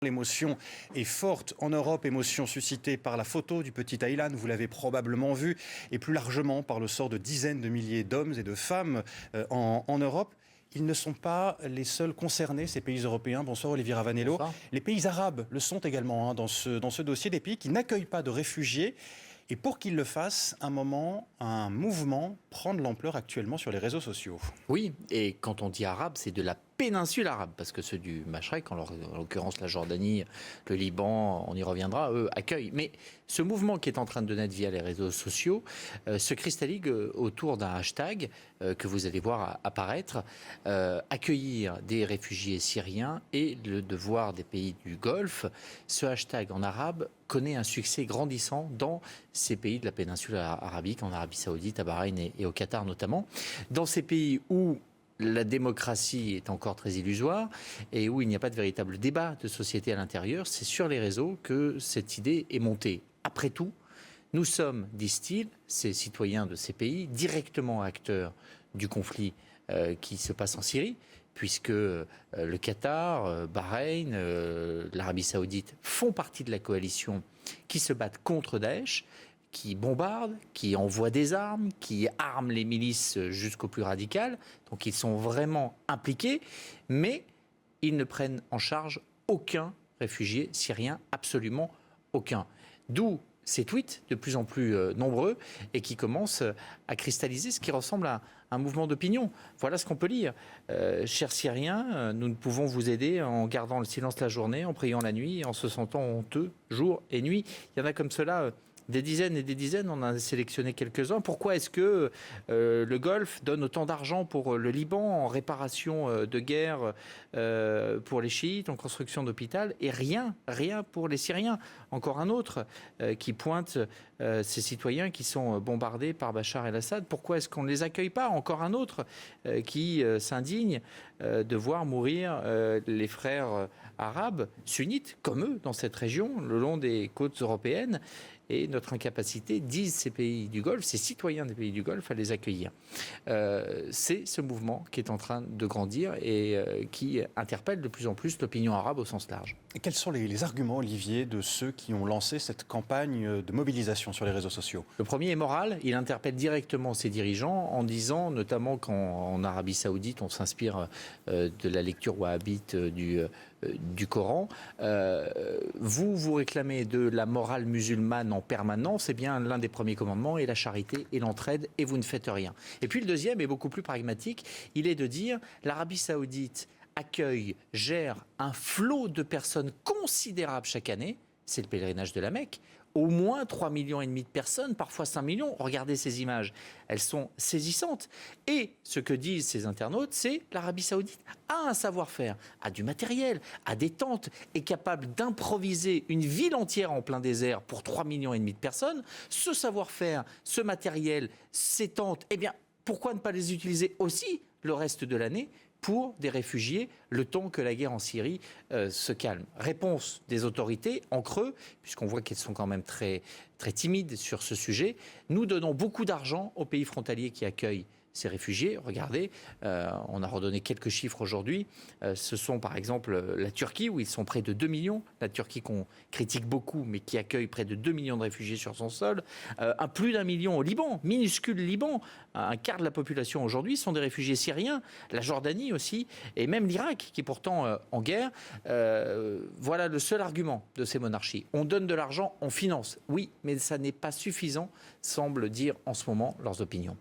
L'émotion est forte en Europe, émotion suscitée par la photo du petit Aylan, vous l'avez probablement vu, et plus largement par le sort de dizaines de milliers d'hommes et de femmes en Europe. Ils ne sont pas les seuls concernés, ces pays européens. Bonsoir Olivier Ravanello. Bonsoir. Les pays arabes le sont également dans ce dossier, des pays qui n'accueillent pas de réfugiés. Et pour qu'ils le fassent, un mouvement prend de l'ampleur actuellement sur les réseaux sociaux. Oui, et quand on dit arabe, c'est de la péninsule arabe, parce que ceux du Machrek, en l'occurrence la Jordanie, le Liban, on y reviendra, eux accueillent. Mais ce mouvement qui est en train de naître via les réseaux sociaux se cristallise autour d'un hashtag que vous allez voir apparaître, accueillir des réfugiés syriens et le devoir des pays du Golfe. Ce hashtag en arabe connaît un succès grandissant dans ces pays de la péninsule arabique, en Arabie Saoudite, à Bahreïn et au Qatar notamment. Dans ces pays où la démocratie est encore très illusoire et où il n'y a pas de véritable débat de société à l'intérieur, c'est sur les réseaux que cette idée est montée. Après tout, nous sommes, disent-ils, ces citoyens de ces pays, directement acteurs du conflit qui se passe en Syrie, puisque le Qatar, Bahreïn, l'Arabie Saoudite font partie de la coalition qui se battent contre Daesh, qui bombardent, qui envoient des armes, qui arment les milices jusqu'au plus radical. Donc ils sont vraiment impliqués, mais ils ne prennent en charge aucun réfugié syrien, absolument aucun. D'où ces tweets de plus en plus nombreux et qui commencent à cristalliser ce qui ressemble à un mouvement d'opinion. Voilà ce qu'on peut lire. Chers Syriens, nous ne pouvons vous aider en gardant le silence la journée, en priant la nuit et en se sentant honteux jour et nuit. Il y en a comme cela des dizaines et des dizaines, on en a sélectionné quelques-uns. Pourquoi est-ce que le Golfe donne autant d'argent pour le Liban en réparation de guerre pour les chiites, en construction d'hôpital, et rien pour les Syriens? Encore un autre qui pointe ces citoyens qui sont bombardés par Bachar el-Assad. Pourquoi est-ce qu'on ne les accueille pas? Encore un autre qui s'indigne de voir mourir les frères arabes, sunnites, comme eux, dans cette région, le long des côtes européennes. Et notre incapacité, disent ces pays du Golfe, ces citoyens des pays du Golfe, à les accueillir. C'est ce mouvement qui est en train de grandir et qui interpelle de plus en plus l'opinion arabe au sens large. Et quels sont les arguments, Olivier, de ceux qui ont lancé cette campagne de mobilisation sur les réseaux sociaux? Le premier est moral. Il interpelle directement ses dirigeants en disant, notamment qu'en Arabie Saoudite, on s'inspire de la lecture wahhabite du Coran. Vous réclamez de la morale musulmane en permanence, c'est bien l'un des premiers commandements, et la charité et l'entraide, et vous ne faites rien. Et puis le deuxième est beaucoup plus pragmatique, il est de dire l'Arabie Saoudite accueille, gère un flot de personnes considérables chaque année, c'est le pèlerinage de la Mecque, au moins 3,5 millions de personnes, parfois 5 millions. Regardez ces images, elles sont saisissantes. Et ce que disent ces internautes, c'est l'Arabie Saoudite a un savoir-faire, a du matériel, a des tentes, est capable d'improviser une ville entière en plein désert pour 3,5 millions de personnes. Ce savoir-faire, ce matériel, ces tentes, eh bien, pourquoi ne pas les utiliser aussi le reste de l'année pour des réfugiés, le temps que la guerre en Syrie se calme? Réponse des autorités en creux, puisqu'on voit qu'elles sont quand même très, très timides sur ce sujet. Nous donnons beaucoup d'argent aux pays frontaliers qui accueillent ces réfugiés. Regardez, on a redonné quelques chiffres aujourd'hui. Ce sont par exemple la Turquie, où ils sont près de 2 millions. La Turquie qu'on critique beaucoup, mais qui accueille près de 2 millions de réfugiés sur son sol. Plus d'1 million au Liban, minuscule Liban. Un quart de la population aujourd'hui sont des réfugiés syriens. La Jordanie aussi, et même l'Irak, qui est pourtant en guerre. Voilà le seul argument de ces monarchies. On donne de l'argent, on finance. Oui, mais ça n'est pas suffisant, semblent dire en ce moment leurs opinions.